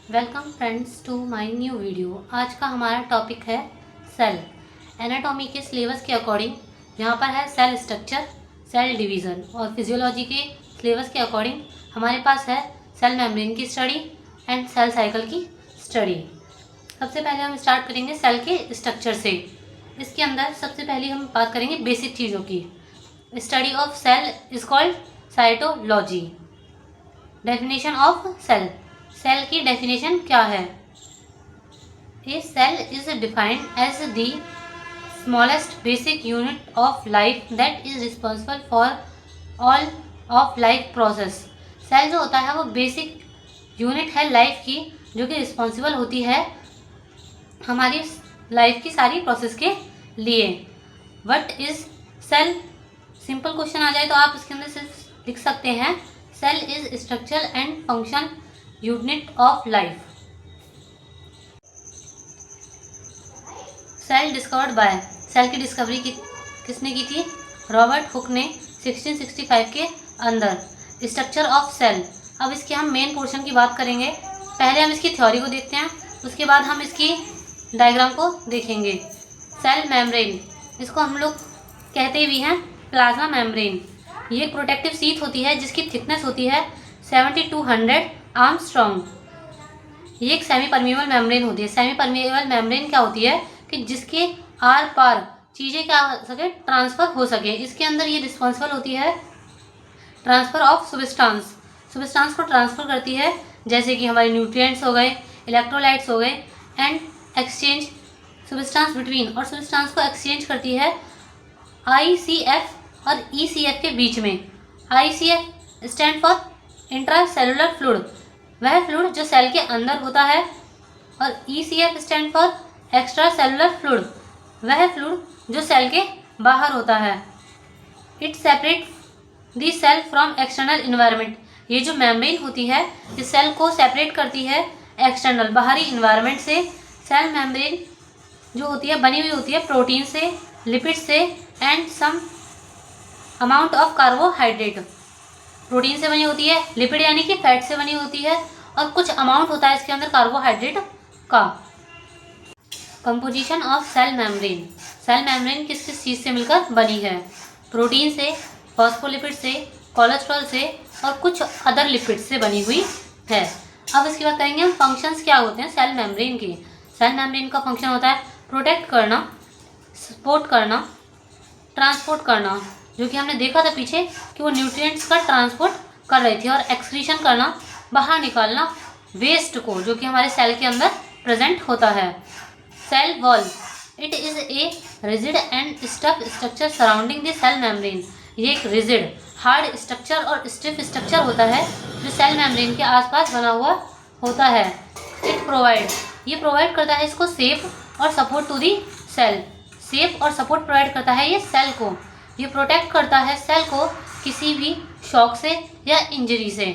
Welcome friends to my new video. आज का हमारा टॉपिक है सेल। एनाटॉमी के सिलेबस के अकॉर्डिंग यहाँ पर है सेल स्ट्रक्चर, सेल डिवीज़न, और फिजियोलॉजी के सिलेबस के अकॉर्डिंग हमारे पास है सेल मेम्ब्रेन की स्टडी एंड सेल साइकिल की स्टडी। सबसे पहले हम स्टार्ट करेंगे सेल के स्ट्रक्चर से। इसके अंदर सबसे पहले हम बात करेंगे बेसिक चीज़ों की। Study of cell is called cytology. Definition of cell, cell की डेफिनेशन क्या है? A cell is defined as the smallest basic unit of life that is responsible for all of life process. Cell जो होता है वो basic unit है life की, जो कि रिस्पॉन्सिबल होती है हमारी लाइफ की सारी प्रोसेस के लिए। What is cell? Simple question आ जाए तो आप इसके अंदर सिर्फ लिख सकते हैं cell is structure and function unit of life. Cell discovered by, cell की डिस्कवरी किसने की थी? रॉबर्ट हुक ने 1665 के अंदर। स्ट्रक्चर ऑफ सेल, अब इसके हम मेन पोर्शन की बात करेंगे। पहले हम इसकी थ्योरी को देखते हैं, उसके बाद हम इसकी डायग्राम को देखेंगे। सेल मेम्ब्रेन, इसको हम लोग कहते भी हैं प्लाज्मा मेम्ब्रेन। ये एक प्रोटेक्टिव शीट होती है जिसकी थिकनेस होती है 7200 आर्मस्ट्रॉन्ग। ये एक सेमी परमिएबल मेम्ब्रेन होती है। सेमी परमिएबल मेम्ब्रेन क्या होती है कि जिसके आर पार चीज़ें क्या हो सके, ट्रांसफ़र हो सके। इसके अंदर ये रिस्पॉन्सिबल होती है ट्रांसफ़र ऑफ सब्सटेंस, सब्सटेंस को ट्रांसफ़र करती है, जैसे कि हमारे न्यूट्रिएंट्स हो गए, इलेक्ट्रोलाइट्स हो गए, एंड एक्सचेंज सब्सटेंस बिटवीन, और सब्सटेंस को एक्सचेंज करती है ICF और ECF के बीच में। ICF stand for intracellular fluid, वह फ्लूइड जो सेल के अंदर होता है, और ECF stand for extra cellular fluid, वह फ्लूइड जो सेल के बाहर होता है। It separate the cell from external environment, ये जो मेम्ब्रेन होती है इस सेल को सेपरेट करती है एक्सटर्नल बाहरी इन्वायरमेंट से। सेल मेम्ब्रेन जो होती है बनी हुई होती है प्रोटीन से, लिपिड से, and some amount of carbohydrate. Protein से बनी होती है, लिपिड यानी कि फैट से बनी होती है, और कुछ अमाउंट होता है इसके अंदर कार्बोहाइड्रेट का। Composition of cell membrane, cell membrane किस किस चीज़ से मिलकर बनी है? प्रोटीन से, फॉस्फोलिपिड से, कोलेस्ट्रॉल से, और कुछ अदर लिपिड से बनी हुई है। अब इसकी बात करेंगे हम फंक्शंस क्या होते हैं सेल मेम्ब्रेन के। सेल मेम्ब्रेन का फंक्शन होता है प्रोटेक्ट करना, सपोर्ट करना, ट्रांसपोर्ट करना, जो कि हमने देखा था पीछे कि वो न्यूट्रिएंट्स का ट्रांसपोर्ट कर रही थी, और एक्सक्रीशन करना, बाहर निकालना वेस्ट को, जो कि हमारे सेल के अंदर प्रेजेंट होता है। Cell wall, it is a rigid and stuff structure surrounding the cell membrane. ये एक रिजिड हार्ड स्ट्रक्चर और स्टिफ स्ट्रक्चर होता है जो सेल मेम्ब्रेन के आसपास बना हुआ होता है। इट प्रोवाइड, ये प्रोवाइड करता है इसको सेफ और support to the cell, safe और सपोर्ट प्रोवाइड करता है ये सेल को। ये प्रोटेक्ट करता है सेल को किसी भी शॉक से या इंजरी से।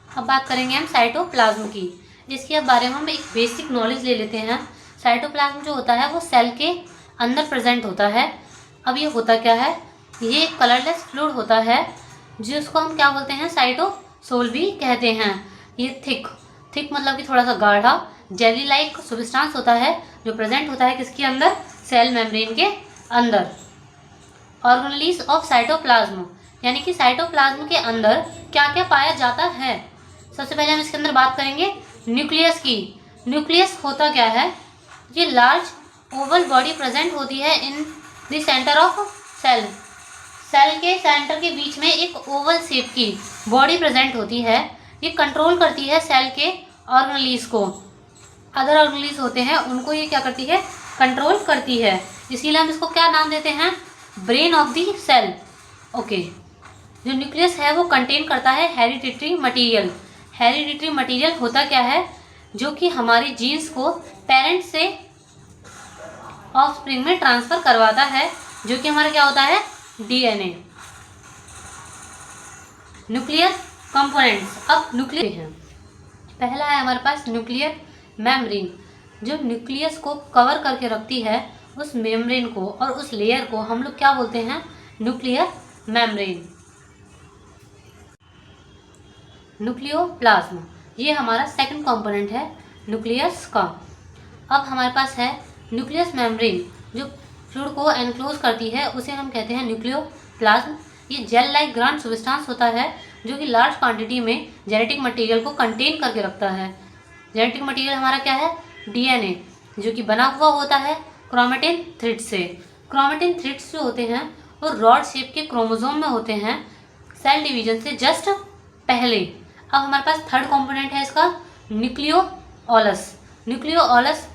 अब बात करेंगे हम साइटोप्लाज्म की। इसके बारे में हम एक बेसिक नॉलेज ले लेते हैं। साइटोप्लाज्म जो होता है वो सेल के अंदर प्रेजेंट होता है। अब ये होता क्या है? ये कलरलेस फ्लूइड होता है जिसको हम क्या बोलते हैं, साइटोसोल भी कहते हैं। ये थिक मतलब कि थोड़ा सा गाढ़ा जेली लाइक सब्सटेंस होता है जो प्रेजेंट होता है किसके अंदर, सेल मेम्ब्रेन के अंदर। ऑर्गेनेलिस ऑफ साइटोप्लाज्म, यानी कि साइटोप्लाज्म के अंदर क्या क्या पाया जाता है। सबसे पहले हम इसके अंदर बात करेंगे न्यूक्लियस की। न्यूक्लियस होता क्या है? ये लार्ज ओवल बॉडी प्रेजेंट होती है in the centre of cell, cell के सेंटर के बीच में एक ओवल शेप की बॉडी प्रेजेंट होती है। ये कंट्रोल करती है सेल के ऑर्गेनेलिस को। अदर ऑर्गेनेलिस होते हैं उनको ये क्या करती है, कंट्रोल करती है। इसीलिए हम इसको क्या नाम देते हैं, brain of the cell. Okay, जो न्यूक्लियस है वो कंटेन करता है हेरिडिटरी मटेरियल। हेरिडिटरी मटेरियल होता क्या है? जो कि हमारे जीन्स को पेरेंट से ऑफस्प्रिंग में ट्रांसफ़र करवाता है, जो कि हमारा क्या होता है, DNA। न्यूक्लियर कंपोनेंट्स, अब न्यूक्लियर हैं। पहला है हमारे पास न्यूक्लियर मेम्ब्रेन, जो न्यूक्लियस को कवर करके रखती है। उस मेम्ब्रेन को और उस लेयर को हम लोग क्या बोलते हैं, न्यूक्लियर मेम्ब्रेन। न्यूक्लियोप्लाज्म, ये हमारा सेकंड कंपोनेंट है न्यूक्लियस का। अब हमारे पास है न्यूक्लियस मेम्ब्रेन, जो फ्लूइड को एनक्लोज करती है, उसे हम कहते हैं न्यूक्लियोप्लाज्म। ये जेल लाइक ग्राउंड सब्सटेंस होता है जो कि लार्ज क्वांटिटी में जेनेटिक मटेरियल को कंटेन करके रखता है। जेनेटिक मटेरियल हमारा क्या है? डीएनए, जो कि बना हुआ होता है क्रोमेटिन थ्रेड से। क्रोमेटिन थ्रेड्स जो होते हैं वो रॉड शेप के क्रोमोसोम में होते हैं सेल डिवीजन से जस्ट पहले। अब हमारे पास थर्ड कंपोनेंट है इसका न्यूक्लियोलस। न्यूक्लियोलस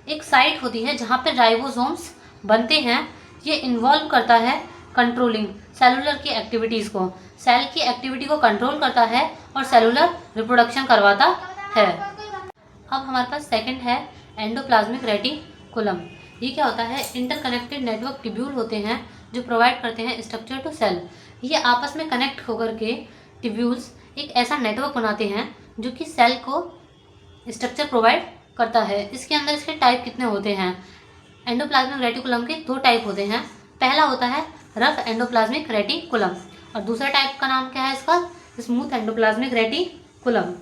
एक साइट होती है जहाँ पे राइबोसोम्स बनते हैं। ये इन्वॉल्व करता है कंट्रोलिंग सेलुलर की एक्टिविटीज़ को, सेल की एक्टिविटी को कंट्रोल करता है और सेलुलर रिप्रोडक्शन करवाता है। अब हमारे पास सेकंड है एंडोप्लाज्मिक रेटिकुलम। ये क्या होता है? इंटरकनेक्टेड नेटवर्क ट्यूब्यूल होते हैं जो प्रोवाइड करते हैं स्ट्रक्चर टू सेल। ये आपस में कनेक्ट होकर के ट्यूब्यूल्स एक ऐसा नेटवर्क बनाते हैं जो कि सेल को स्ट्रक्चर प्रोवाइड करता है। इसके अंदर इसके टाइप कितने होते हैं? एंडोप्लाज्मिक रेटिकुलम के दो टाइप होते हैं। पहला होता है रफ एंडोप्लाज्मिक रेटिकुलम और दूसरा टाइप का नाम क्या है इसका? Smooth endoplasmic reticulum.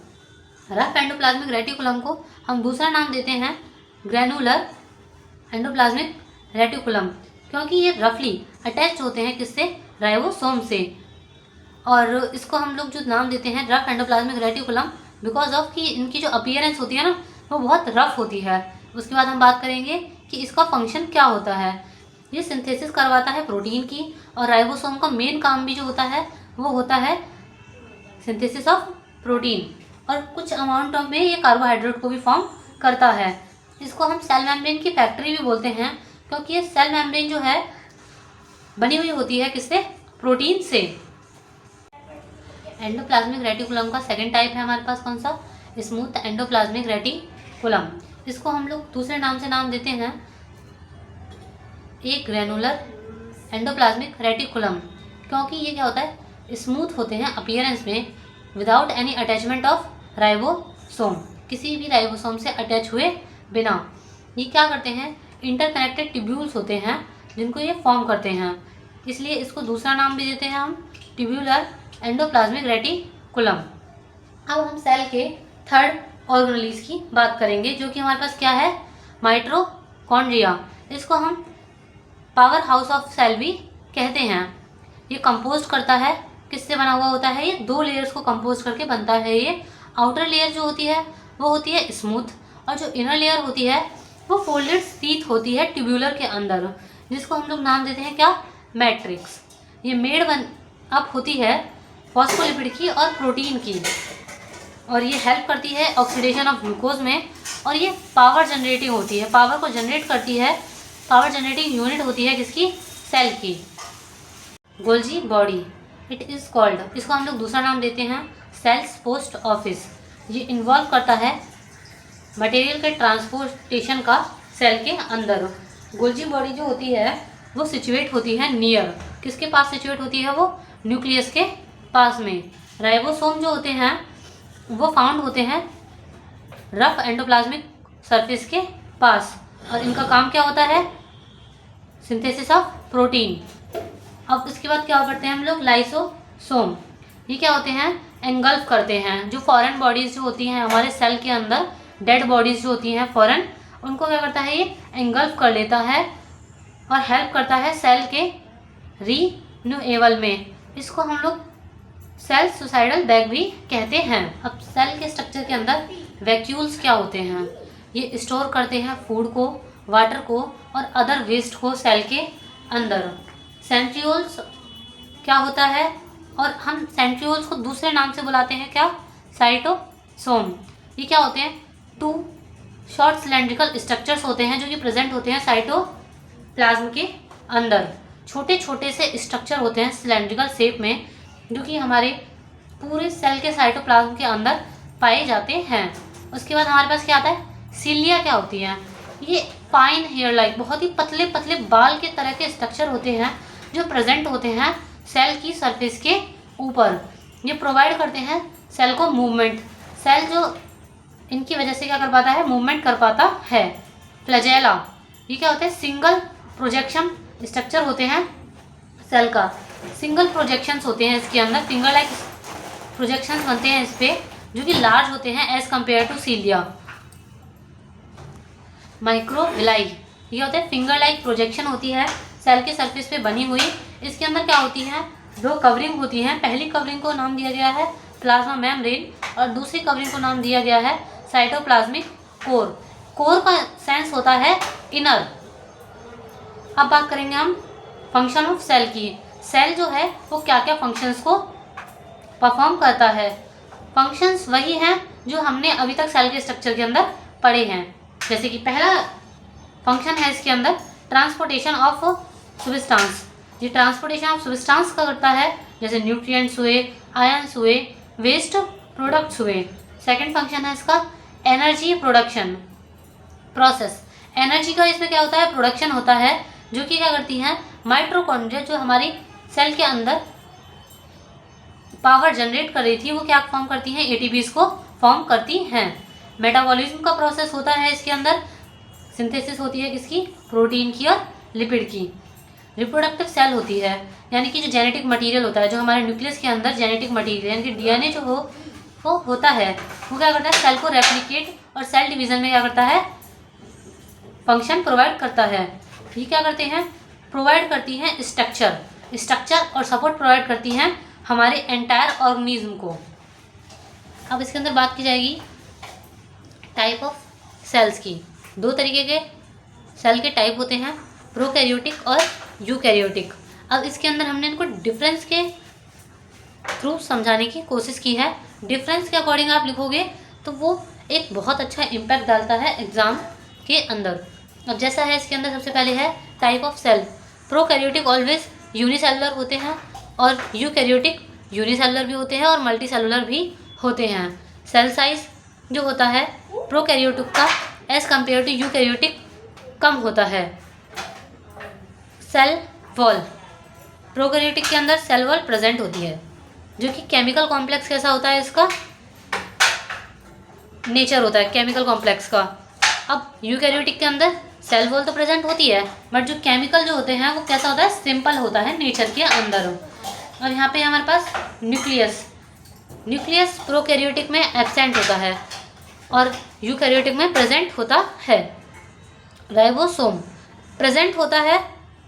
Rough endoplasmic reticulum को हम दूसरा नाम देते हैं ग्रैनुलर एंडोप्लाज्मिक रेटिकुलम, क्योंकि ये रफली अटैच होते हैं किससे? राइबोसोम से। और इसको हम लोग जो नाम देते हैं rough endoplasmic reticulum because of कि इनकी जो अपीयरेंस होती है ना वो बहुत रफ होती है। उसके बाद हम बात करेंगे कि इसका फंक्शन क्या होता है। ये सिंथेसिस करवाता है प्रोटीन की, और राइबोसोम का मेन काम भी जो होता है वो होता है सिंथेसिस ऑफ प्रोटीन, और कुछ अमाउंट में ये कार्बोहाइड्रेट को भी फॉर्म करता है। इसको हम सेल मेम्ब्रेन की फैक्ट्री भी बोलते हैं, क्योंकि ये सेल मेम्ब्रेन जो है बनी हुई होती है किससे? प्रोटीन से। एंडोप्लाज्मिक रेटिकुलम का सेकंड टाइप है हमारे पास कौन सा? Smooth endoplasmic reticulum. इसको हम लोग दूसरे नाम से नाम देते हैं एक ग्रैनुलर एंडोप्लाज्मिक रेटिकुलम, क्योंकि ये क्या होता है? स्मूथ होते हैं अपीयरेंस में without any attachment of ribosome, किसी भी राइबोसोम से अटैच हुए बिना। ये क्या करते हैं? इंटरकनेक्टेड ट्यूब्यूल्स होते हैं जिनको ये फॉर्म करते हैं, इसलिए इसको दूसरा नाम भी देते हैं हम ट्यूब्यूलर एंडोप्लाज्मिक रेटिकुलम। अब हम सेल के थर्ड ऑर्गेनेल्स की बात करेंगे, जो कि हमारे पास क्या है? माइटोकॉन्ड्रिया। इसको हम पावर हाउस ऑफ सेल भी कहते हैं। ये कंपोस्ट करता है, किससे बना हुआ होता है? ये दो लेयर्स को कंपोस्ट करके बनता है। ये आउटर लेयर जो होती है वो होती है स्मूथ, और जो इनर लेयर होती है वो फोल्डेड शीथ होती है ट्यूब्यूलर के अंदर, जिसको हम लोग नाम देते हैं क्या? मैट्रिक्स। ये मेड बन अप होती है फॉस्फोलिपिड की और प्रोटीन की, और ये हेल्प करती है ऑक्सीडेशन ऑफ ग्लूकोज में, और ये पावर जनरेटिंग होती है, पावर को जनरेट करती है। पावर जनरेटिंग यूनिट होती है किसकी? सेल की। Golgi body it is called, इसको हम लोग दूसरा नाम देते हैं सेल्स पोस्ट ऑफिस। ये इन्वॉल्व करता है मटेरियल के ट्रांसपोर्टेशन का सेल के अंदर। गोल्जी बॉडी जो होती है वो सिचुएट होती है नियर, किसके पास सिचुएट होती है? वो न्यूक्लियस के पास में। राइबोसोम जो होते हैं वो फाउंड होते हैं रफ एंडोप्लाज्मिक सरफेस के पास, और इनका काम क्या होता है? Synthesis of protein. अब इसके बाद क्या करते हैं हम लोग? लाइसोसोम। ये क्या होते हैं? एंगल्फ करते हैं जो फॉरेन बॉडीज़ जो होती हैं हमारे सेल के अंदर, डेड बॉडीज़ जो होती हैं फॉरेन, उनको क्या करता है? ये एंगल्फ कर लेता है और हेल्प करता है सेल के रीन्यूएबल में। इसको हम लोग सेल सुसाइडल बैग भी कहते हैं। अब सेल के स्ट्रक्चर के अंदर वैक्यूल्स क्या होते हैं? ये स्टोर करते हैं फूड को, वाटर को और अदर वेस्ट को सेल के अंदर। सेंट्रियोल्स क्या होता है? और हम सेंट्रियोल्स को दूसरे नाम से बुलाते हैं क्या? साइटोसोम। ये क्या होते हैं? टू शॉर्ट सिलेंड्रिकल स्ट्रक्चर्स होते हैं जो कि प्रेजेंट होते हैं साइटोप्लाज्म के अंदर। छोटे छोटे से स्ट्रक्चर होते हैं सिलेंड्रिकल शेप में, जो कि हमारे पूरे सेल के साइटोप्लाज्म के अंदर पाए जाते हैं। उसके बाद हमारे पास क्या आता है? सीलिया क्या होती है? ये फाइन हेयर लाइक, बहुत ही पतले पतले बाल के तरह के स्ट्रक्चर होते हैं जो प्रेजेंट होते हैं सेल की सरफेस के ऊपर। ये प्रोवाइड करते हैं सेल को मूवमेंट। सेल जो इनकी वजह से क्या कर पाता है? मूवमेंट कर पाता है। फ्लैजेला ये क्या होते हैं? सिंगल प्रोजेक्शन स्ट्रक्चर होते हैं सेल का। सिंगल प्रोजेक्शंस होते हैं इसके अंदर, फिंगर लाइक प्रोजेक्शंस बनते हैं इस पर, जो कि लार्ज होते हैं एज कम्पेयर टू सीलिया। माइक्रोविलाई, ये होता है फिंगर लाइक प्रोजेक्शन होती है सेल के सरफेस पे बनी हुई। इसके अंदर क्या होती है, दो कवरिंग होती हैं। पहली कवरिंग को नाम दिया गया है प्लाज्मा मेम्ब्रेन और दूसरी कवरिंग को नाम दिया गया है साइटोप्लाज्मिक कोर। कोर का सेंस होता है इनर। अब बात करेंगे हम फंक्शन ऑफ सेल की। सेल जो है वो क्या क्या फंक्शंस को परफॉर्म करता है। फंक्शंस वही हैं जो हमने अभी तक सेल के स्ट्रक्चर के अंदर पढ़े हैं। जैसे कि पहला फंक्शन है इसके अंदर ट्रांसपोर्टेशन ऑफ सब्सटेंस। ये ट्रांसपोर्टेशन ऑफ सब्सटेंस का करता है, जैसे न्यूट्रिएंट्स हुए, आयंस हुए, वेस्ट प्रोडक्ट्स हुए। सेकंड फंक्शन है इसका एनर्जी प्रोडक्शन प्रोसेस। एनर्जी का इसमें क्या होता है, प्रोडक्शन होता है, जो कि क्या करती हैं माइटोकॉन्ड्रिया, जो हमारी सेल के अंदर पावर जनरेट कर रही थी, वो क्या फॉर्म करती हैं, एटीपीज को फॉर्म करती हैं। मेटाबॉलिज्म का प्रोसेस होता है इसके अंदर, सिंथेसिस होती है किसकी, प्रोटीन की और लिपिड की। रिप्रोडक्टिव सेल होती है, यानी कि जो जेनेटिक मटेरियल होता है, जो हमारे न्यूक्लियस के अंदर जेनेटिक मटेरियल यानी कि डीएनए जो वो होता है, वो क्या करता है सेल को रेप्लिकेट और सेल डिवीजन में क्या करता है, फंक्शन प्रोवाइड करता है। ये क्या करते हैं, प्रोवाइड करती हैं स्ट्रक्चर और सपोर्ट प्रोवाइड करती हैं हमारे एंटायर ऑर्गेनिज्म को। अब इसके अंदर बात की जाएगी टाइप ऑफ सेल्स की। दो तरीके के सेल के टाइप होते हैं, प्रोकैरियोटिक और यूकैरियोटिक। अब इसके अंदर हमने इनको डिफरेंस के थ्रू समझाने की कोशिश की है। डिफरेंस के अकॉर्डिंग आप लिखोगे तो वो एक बहुत अच्छा इम्पैक्ट डालता है एग्जाम के अंदर। अब जैसा है इसके अंदर सबसे पहले है type of cell. Prokaryotic always unicellular होते हैं और यूकैरियोटिक यूनिसेलुलर भी होते हैं और मल्टीसेलुलर भी होते हैं। सेल साइज जो होता है प्रोकैरियोटिक का एज कम्पेयर टू यूकैरियोटिक कम होता है। सेल वॉल, प्रोकैरियोटिक के अंदर सेल वॉल प्रेजेंट होती है, जो कि केमिकल कॉम्प्लेक्स कैसा होता है, इसका नेचर होता है केमिकल कॉम्प्लेक्स का। अब यूकैरियोटिक के अंदर सेल वॉल तो प्रेजेंट होती है, बट जो केमिकल जो होते हैं वो कैसा होता है, सिंपल होता है नेचर के अंदर। और यहाँ पे हमारे पास न्यूक्लियस प्रोकैरियोटिक में एब्सेंट होता है और यूकैरियोटिक में प्रेजेंट होता है। राइबोसोम प्रेजेंट होता है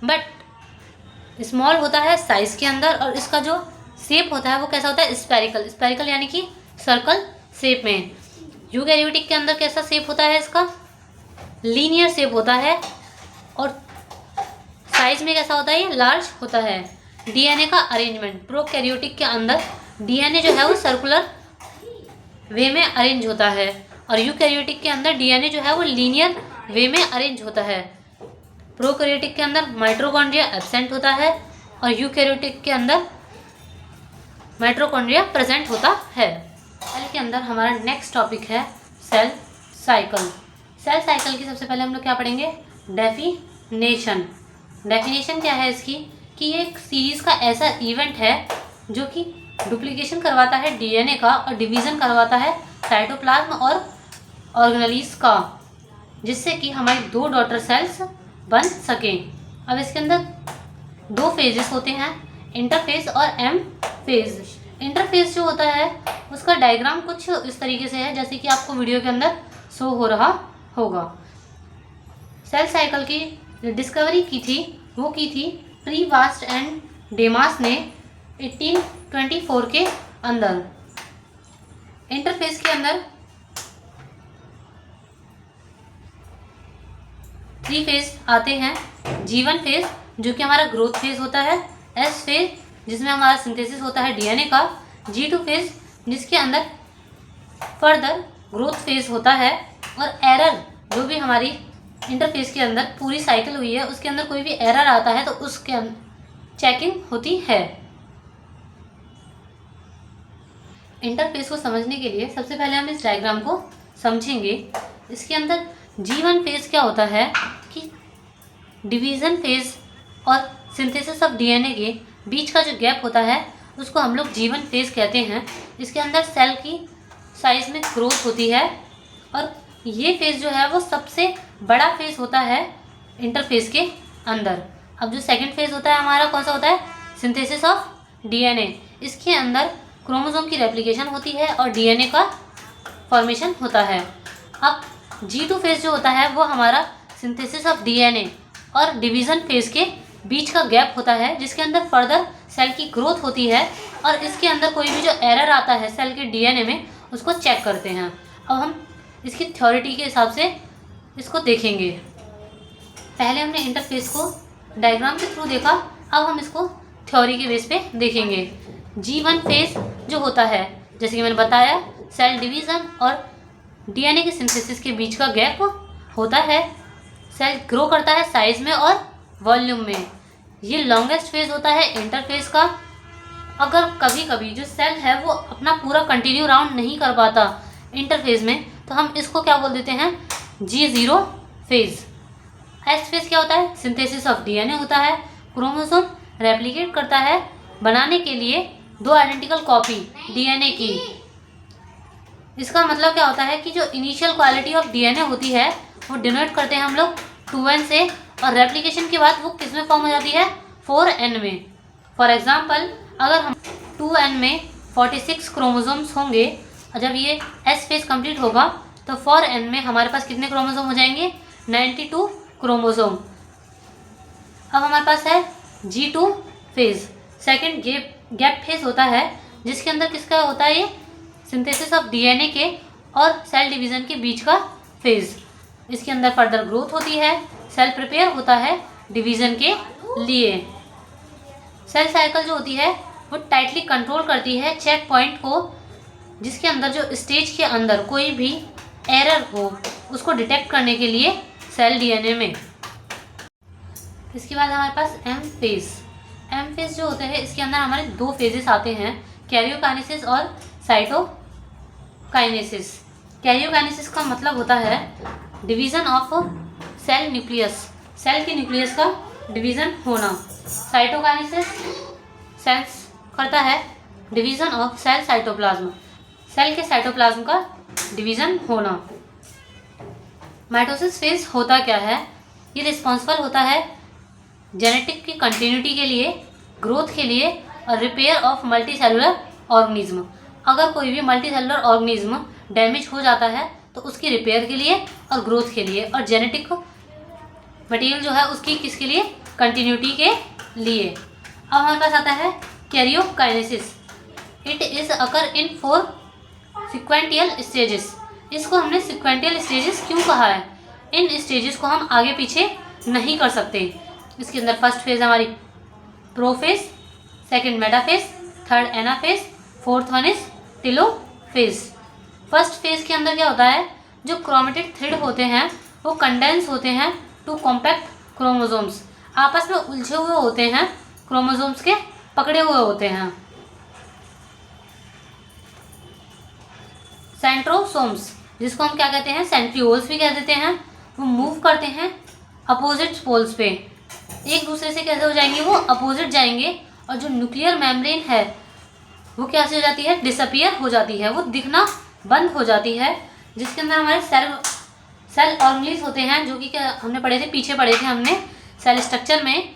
बट स्मॉल होता है साइज के अंदर, और इसका जो शेप होता है वो कैसा होता है, स्पेरिकल यानी कि सर्कल शेप में। यूकैरियोटिक के अंदर कैसा शेप होता है, इसका लीनियर शेप होता है और साइज में कैसा होता है, ये लार्ज होता है। डीएनए का अरेंजमेंट, प्रोकैरियोटिक के अंदर डीएनए जो है वो सर्कुलर वे में अरेंज होता है और यूकैरियोटिक के अंदर डीएनए जो है वो लीनियर वे में अरेंज होता है। प्रोकैरियोटिक के अंदर माइटोकॉन्ड्रिया एब्सेंट होता है और यूकैरियोटिक के अंदर माइटोकॉन्ड्रिया प्रेजेंट होता है। सेल के अंदर हमारा नेक्स्ट टॉपिक है सेल साइकिल। सेल साइकिल की सबसे पहले हम लोग क्या पढ़ेंगे, डेफिनेशन क्या है इसकी, कि ये एक सीरीज का ऐसा इवेंट है जो कि डुप्लीकेशन करवाता है डीएनए का और डिवीज़न करवाता है साइटोप्लाज्म और ऑर्गेनेल्स का, जिससे कि हमारी दो डॉटर सेल्स बन सकें। अब इसके अंदर दो फेजेस होते हैं, इंटरफेज और एम फेज। इंटरफेज जो होता है उसका डायग्राम कुछ इस तरीके से है, जैसे कि आपको वीडियो के अंदर शो हो रहा होगा। सेल साइकिल की डिस्कवरी की थी वो की थी प्रीवास्ट एंड डेमास ने 1824 के अंदर। इंटरफेज के अंदर 3 फेज आते हैं। G1 फेज जो कि हमारा ग्रोथ फेज होता है, S फेज जिसमें हमारा सिंथेसिस होता है डीएनए का, G2 फेज जिसके अंदर फर्दर ग्रोथ फेज होता है, और एरर जो भी हमारी इंटरफेस के अंदर पूरी साइकिल हुई है उसके अंदर कोई भी एरर आता है तो उसके चेकिंग होती है। इंटरफेस को समझने के लिए सबसे पहले हम इस डायग्राम को समझेंगे। इसके अंदर G1 फेज क्या होता है कि डिवीज़न फेज और सिंथेसिस ऑफ डीएनए के बीच का जो गैप होता है उसको हम लोग G1 फेज कहते हैं। इसके अंदर सेल की साइज में ग्रोथ होती है और ये फेज जो है वो सबसे बड़ा फेज होता है इंटरफेस के अंदर। अब जो सेकंड फेज होता है हमारा कौन सा होता है, सिंथेसिस ऑफ डीएनए। इसके अंदर क्रोमोसोम की रेप्लिकेशन होती है और डीएनए का फॉर्मेशन होता है। अब G2 फेज जो होता है वो हमारा सिंथेसिस ऑफ डीएनए और डिवीज़न फेज के बीच का गैप होता है, जिसके अंदर फर्दर सेल की ग्रोथ होती है और इसके अंदर कोई भी जो एरर आता है सेल के डीएनए में उसको चेक करते हैं। अब हम इसकी थ्योरिटी के हिसाब से इसको देखेंगे। पहले हमने इंटरफेस को डायग्राम के थ्रू देखा, अब हम इसको थ्योरी के बेस पे देखेंगे। G1 फेज जो होता है, जैसे कि मैंने बताया, सेल डिवीज़न और डीएनए के सिंथेसिस के बीच का गैप होता है। सेल ग्रो करता है साइज में और वॉल्यूम में। ये लॉन्गेस्ट फेज होता है इंटरफेज का। अगर कभी कभी जो सेल है वो अपना पूरा कंटिन्यू राउंड नहीं कर पाता इंटरफेज में, तो हम इसको क्या बोल देते हैं, G0 फेज। एस फेज क्या होता है, सिंथेसिस ऑफ डीएनए होता है। क्रोमोसोम रेप्लिकेट करता है बनाने के लिए 2 आइडेंटिकल कॉपी डीएनए की। इसका मतलब क्या होता है कि जो इनिशियल क्वालिटी ऑफ डीएनए होती है वो डिनोट करते हैं हम लोग 2n से, और रेप्लिकेशन के बाद वो किस में फॉर्म हो जाती है, 4n में। फॉर एग्जांपल, अगर हम 2n में 46 क्रोमोसोम्स होंगे और जब ये एस फेज कंप्लीट होगा तो 4n में हमारे पास कितने क्रोमोसोम हो जाएंगे, 92 क्रोमोसोम। अब हमारे पास है G2 phase, second gap phase होता है, जिसके अंदर किसका होता है, ये सिंथेसिस ऑफ डीएनए के और सेल डिवीज़न के बीच का फेज। इसके अंदर फर्दर ग्रोथ होती है, सेल प्रिपेयर होता है डिवीज़न के लिए। सेल साइकिल जो होती है वो टाइटली कंट्रोल करती है चेक पॉइंट को, जिसके अंदर जो स्टेज के अंदर कोई भी एरर हो उसको डिटेक्ट करने के लिए सेल डीएनए में। इसके बाद हमारे पास एम फेज। एम फेज जो होते हैं इसके अंदर हमारे 2 फेजेस आते हैं, कैरियोकाइनेसिस और साइटोकाइनेसिस। कैरियोकाइनेसिस का मतलब होता है division of cell nucleus, cell के न्यूक्लियस का डिवीज़न होना। साइटोकाइनेसिस सेंस करता है division of cell cytoplasm, cell के साइटोप्लाज्म का डिवीज़न होना। माइटोसिस फेज होता क्या है, ये रिस्पॉन्सिबल होता है जेनेटिक की कंटिन्यूटी के लिए, ग्रोथ के लिए और repair of multi cellular organism. अगर कोई भी मल्टी सेलुलर ऑर्गेनिज्म डैमेज हो जाता है तो उसकी रिपेयर के लिए और ग्रोथ के लिए, और जेनेटिक मटेरियल जो है उसकी किसके लिए, कंटिन्यूटी के लिए। अब हमारे पास आता है karyokinesis. It is occur in 4 sequential stages. इसको हमने सिक्वेंटियल स्टेजेस क्यों कहा है, इन स्टेजेस को हम आगे पीछे नहीं कर सकते। इसके अंदर फर्स्ट फेज हमारी prophase, second metaphase, third anaphase, fourth one is telophase. First phase के अंदर क्या होता है, जो क्रोमेटिड थ्रेड होते हैं वो कंडेंस होते हैं टू कॉम्पैक्ट क्रोमोसोम्स, आपस में उलझे हुए होते हैं, क्रोमोसोम्स के पकड़े हुए होते हैं। सेंट्रोसोम्स, जिसको हम क्या कहते हैं, सेंट्रियोल्स भी कह देते हैं, वो मूव करते हैं अपोजिट पोल्स पे। एक दूसरे से कैसे हो जाएंगे, वो अपोजिट जाएंगे, और जो न्यूक्लियर मेम्ब्रेन है वो कैसे हो जाती है, डिसअपियर हो जाती है, वो दिखना बंद हो जाती है। जिसके अंदर हमारे सेल ऑर्गेनेल्स होते हैं, जो कि क्या हमने पढ़े थे, पीछे पढ़े थे हमने सेल स्ट्रक्चर में,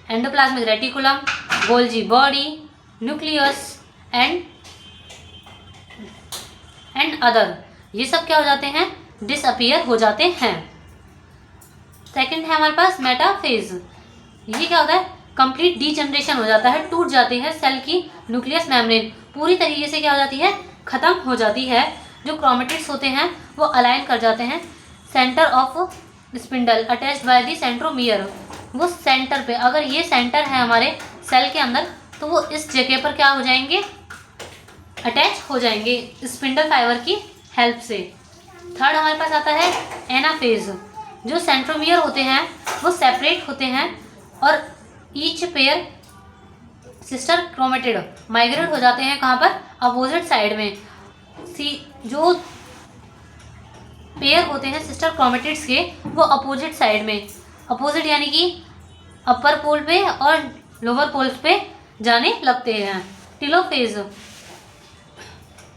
endoplasmic reticulum, Golgi body, nucleus and other, ये सब क्या हो जाते हैं, डिसअपियर हो जाते हैं। सेकंड है हमारे पास मेटाफेज। ये क्या होता है, कंप्लीट डीजनरेशन हो जाता है, टूट जाती है सेल की न्यूक्लियस मेम्ब्रेन, पूरी तरीके से क्या हो जाती है, खत्म हो जाती है। जो क्रोमेटिड्स होते हैं वो अलाइन कर जाते हैं centre of spindle attached by the centromere. वो सेंटर पे, अगर ये सेंटर है हमारे सेल के अंदर, तो वो इस जगह पर क्या हो जाएंगे, अटैच हो जाएंगे स्पिंडल फाइबर की हेल्प से। थर्ड हमारे पास आता है एनाफेज। जो सेंट्रोमियर होते हैं वो सेपरेट होते हैं और each pair sister chromatid migrate हो जाते हैं, कहाँ पर, अपोजिट साइड में। जो पेयर होते हैं सिस्टर क्रोमेटिड्स के, वो अपोजिट साइड में, अपोजिट यानी कि अपर पोल पे और लोअर पोल्स पे जाने लगते हैं। टेलोफेज,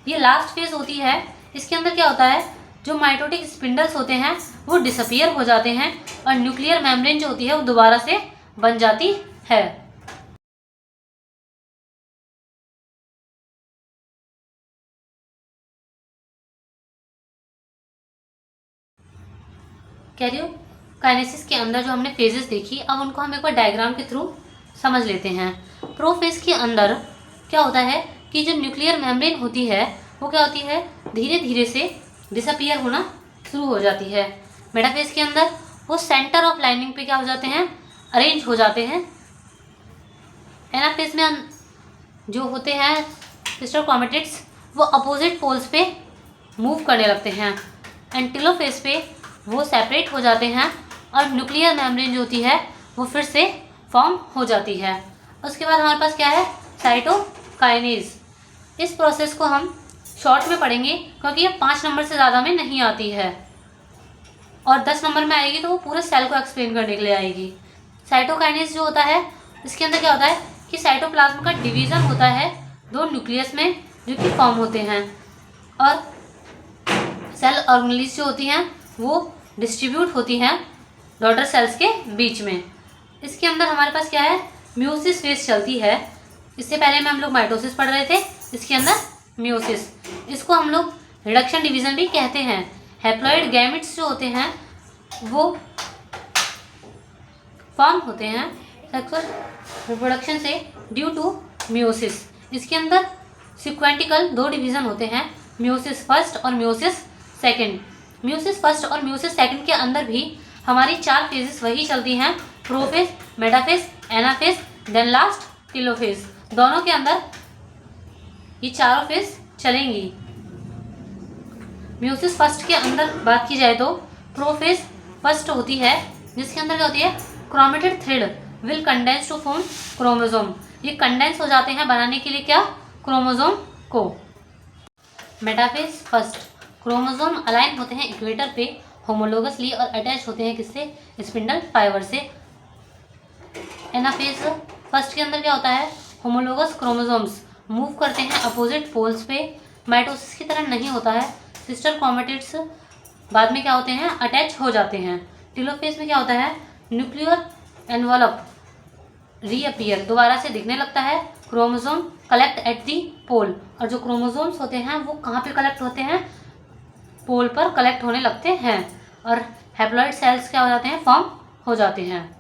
ये लास्ट फेज होती है। इसके अंदर क्या होता है, जो माइटोटिक स्पिंडल्स होते हैं वो डिसअपियर हो जाते हैं और न्यूक्लियर मेम्ब्रेन जो होती है वो दोबारा से बन जाती है। कैरियोकाइनेसिस के अंदर जो हमने फेजेस देखी, अब उनको हम एक बार डायग्राम के थ्रू समझ लेते हैं। प्रोफेज के अंदर क्या होता है कि जो न्यूक्लियर मेम्ब्रेन होती है वो क्या होती है, धीरे धीरे से डिसअपियर होना शुरू हो जाती है। मेटाफेज के अंदर वो सेंटर ऑफ लाइनिंग पे क्या हो जाते हैं, अरेंज हो जाते हैं। एनाफेज में जो होते हैं सिस्टर क्रोमेटिड्स वो अपोजिट पोल्स पे मूव करने लगते हैं। एंड टेलोफेज पे वो सेपरेट हो जाते हैं और न्यूक्लियर मेम्ब्रेन जो होती है वो फिर से फॉर्म हो जाती है। उसके बाद हमारे पास क्या है, साइटोकाइनेज। इस प्रोसेस को हम शॉर्ट में पढ़ेंगे क्योंकि ये 5 नंबर से ज़्यादा में नहीं आती है और 10 नंबर में आएगी तो वो पूरे सेल को एक्सप्लेन करने के लिए आएगी। साइटोकाइनेज जो होता है इसके अंदर क्या होता है कि साइटोप्लाज्म का डिवीज़न होता है 2 न्यूक्लियस में जो कि फॉर्म होते हैं और सेल ऑर्गेनेल्स जो होती हैं वो डिस्ट्रीब्यूट होती हैं डॉटर सेल्स के बीच में। इसके अंदर हमारे पास क्या है, म्यूसिस फेज चलती है। इससे पहले में हम लोग माइटोसिस पढ़ रहे थे, इसके अंदर म्यूसिस। इसको हम लोग रिडक्शन डिवीज़न भी कहते हैं। हैप्लॉइड गैमेट्स जो होते हैं वो फॉर्म होते हैं सेक्सुअल रिप्रोडक्शन से ड्यू टू म्यूसिस। इसके अंदर सिक्वेंटिकल 2 डिवीज़न होते हैं, म्यूसिस फर्स्ट और म्यूसिस सेकंड। म्यूसिस फर्स्ट और म्यूसिस सेकंड के अंदर भी हमारी 4 फेजेस वही चलती हैं, prophase, metaphase, anaphase, then last telophase. दोनों के अंदर ये चारों फेज चलेंगी। म्यूसिस फर्स्ट के अंदर बात की जाए तो प्रोफेज फर्स्ट होती है जिसके अंदर क्या होती है, chromatid thread will condense to form chromosome. ये कंडेंस हो जाते हैं बनाने के लिए क्या, क्रोमोसोम को। मेटाफेज फर्स्ट, क्रोमोसोम अलाइन होते हैं इक्वेटर पे होमोलोगसली और अटैच होते हैं किससे, स्पिंडल फाइबर से। एनाफेज फर्स्ट के अंदर क्या होता है, होमोलोगस क्रोमोसोम्स मूव करते हैं अपोजिट पोल्स पे। माइटोसिस की तरह नहीं होता है, सिस्टर क्रोमेटिड्स बाद में क्या होते हैं, अटैच हो जाते हैं। टेलोफेज में क्या होता है, न्यूक्लियर एनवलप रीअपियर दोबारा से दिखने लगता है। क्रोमोसोम कलेक्ट एट दी पोल, और जो क्रोमोसोम्स होते हैं वो कहाँ पे कलेक्ट होते हैं, पोल पर कलेक्ट होने लगते हैं और हैप्लॉइड सेल्स क्या हो जाते हैं, फॉर्म हो जाते हैं।